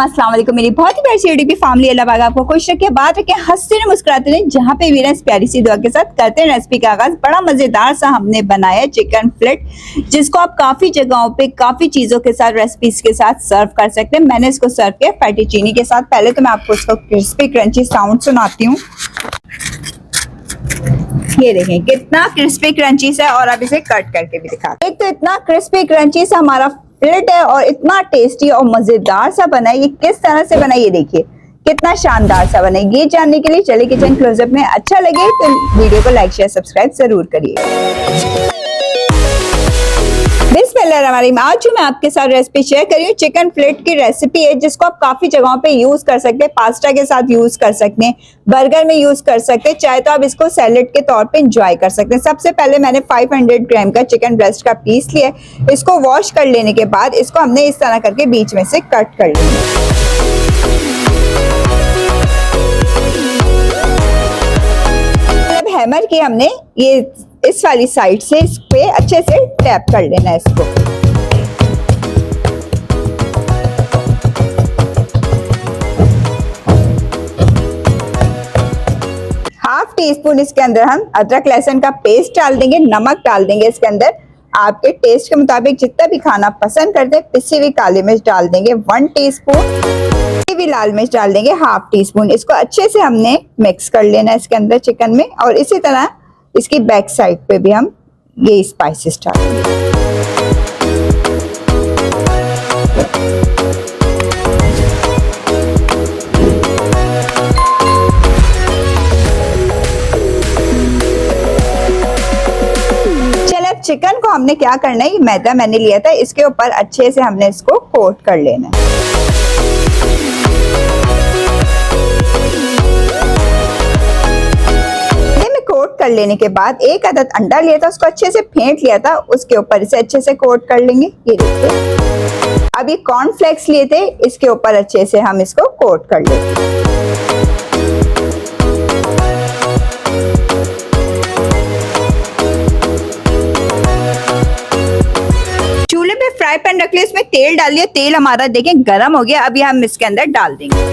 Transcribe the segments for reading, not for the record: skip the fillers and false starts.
अस्सलाम वालेकुम। मेरी बहुत ही प्यारी सी यूट्यूब की फैमिली, अल्लाह पाक आपको खुश रखे, बात रखे, हंसते रहे, मुस्कुराते रहे। जहाँ पे भी रहें, प्यारी सी दुआ के साथ करते हैं रेसिपी का आगाज। बड़ा मजेदार सा हमने बनाया चिकन फिलेट, जिसको आप काफी जगहों पे काफी चीजों के साथ रेसिपीज के साथ सर्व कर सकते हैं। मैंने इसको सर्व किया फेटुचीनी के साथ। पहले तो मैं आपको इसको क्रिस्पी क्रंची साउंड सुनाती हूँ। ये देखें कितना क्रिस्पी क्रंची है, और अब इसे कट करके भी दिखा। एक तो इतना क्रिस्पी क्रंची सा हमारा फिलेट है और इतना टेस्टी और मजेदार सा बना है। ये किस तरह से बना है ये देखिए, कितना शानदार सा बना है। ये जानने के लिए चलिए किचन क्लोजअप में। अच्छा लगे तो वीडियो को लाइक शेयर सब्सक्राइब जरूर करिए। बिस्मिल्लाहिर्रहमानिर्रहीम। आज जो मैं आपके साथ रेसिपी शेयर कर रही हूँ, चिकन फिलेट की रेसिपी है, जिसको आप काफी जगहों पे यूज कर सकते हैं। पास्ता के साथ यूज कर सकते हैं, बर्गर में यूज कर सकते हैं, चाहे तो आप इसको सैलेड के तौर पे एंजॉय कर सकते हैं। सबसे पहले मैंने 500 ग्राम का चिकन ब्रेस्ट का पीस लिया है। इसको वॉश कर लेने के बाद इसको हमने इस तरह करके बीच में से कट कर लिया। हैमर की हमने ये इस वाली साइड से इस पे अच्छे से टैप कर लेना है इसको। हाफ टी स्पून इसके अंदर हम अदरक लहसुन का पेस्ट डाल देंगे। नमक डाल देंगे इसके अंदर आपके टेस्ट के मुताबिक, जितना भी खाना पसंद करते हैं। पिसी हुई काली मिर्च डाल देंगे 1 टीस्पून। भी लाल मिर्च डाल देंगे 1/2 टीस्पून। इसको अच्छे से हमने मिक्स कर लेना है इसके अंदर चिकन में। और इसी तरह इसकी बैक साइड पे भी हम ये स्पाइसेस डालेंगे। चलिए अब चिकन को हमने क्या करना है, ये मैदा मैंने लिया था, इसके ऊपर अच्छे से हमने इसको कोट कर लेना है। कर लेने के बाद एक अदद अंडा लिया था, उसको अच्छे से फेंट लिया था, उसके ऊपर इसे अच्छे से कोट कर लेंगे। ये देखिए, अब ये कॉर्नफ्लेक्स लिए थे, इसके ऊपर अच्छे से हम इसको कोट कर लेंगे। चूल्हे पे फ्राई पैन रख लिया, इसमें तेल डाल दिया। तेल हमारा देखें गरम हो गया। अब ये हम इसके अंदर डाल देंगे।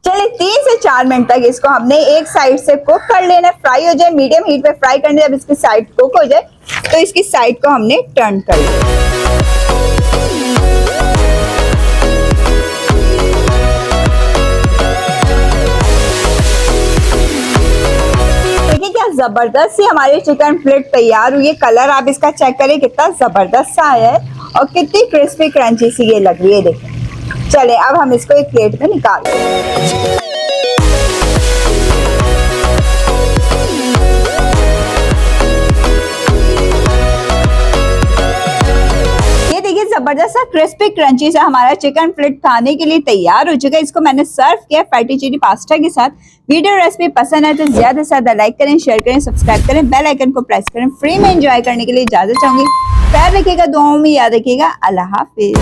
चलिए 3 से 4 मिनट तक इसको हमने एक साइड से कुक कर लेना, फ्राई हो जाए। मीडियम हीट पे फ्राई करने, जब इसकी साइड कुक हो जाए तो इसकी साइड को हमने टर्न कर लिया। देखिए क्या जबरदस्त सी हमारी चिकन फिलेट तैयार हुई है। कलर आप इसका चेक करें, कितना जबरदस्त सा आया है और कितनी क्रिस्पी क्रंची सी ये लग रही है। देखिए, चले अब हम इसको एक प्लेट में निकाल लें। ये देखिए जबरदस्त सा क्रिस्पी क्रंची सा हमारा चिकन फिलेट खाने के लिए तैयार हो चुका है। इसको मैंने सर्व किया फेटुचीनी पास्ता के साथ। वीडियो रेसिपी पसंद है तो ज्यादा से ज्यादा लाइक करें, शेयर करें, सब्सक्राइब करें, बेल आइकन को प्रेस करें। फ्री में एंजॉय करने के लिए इजाजत चाहूंगी। प्यार रखिएगा, दुआओं में याद रखिएगा। अल्लाह हाफिज।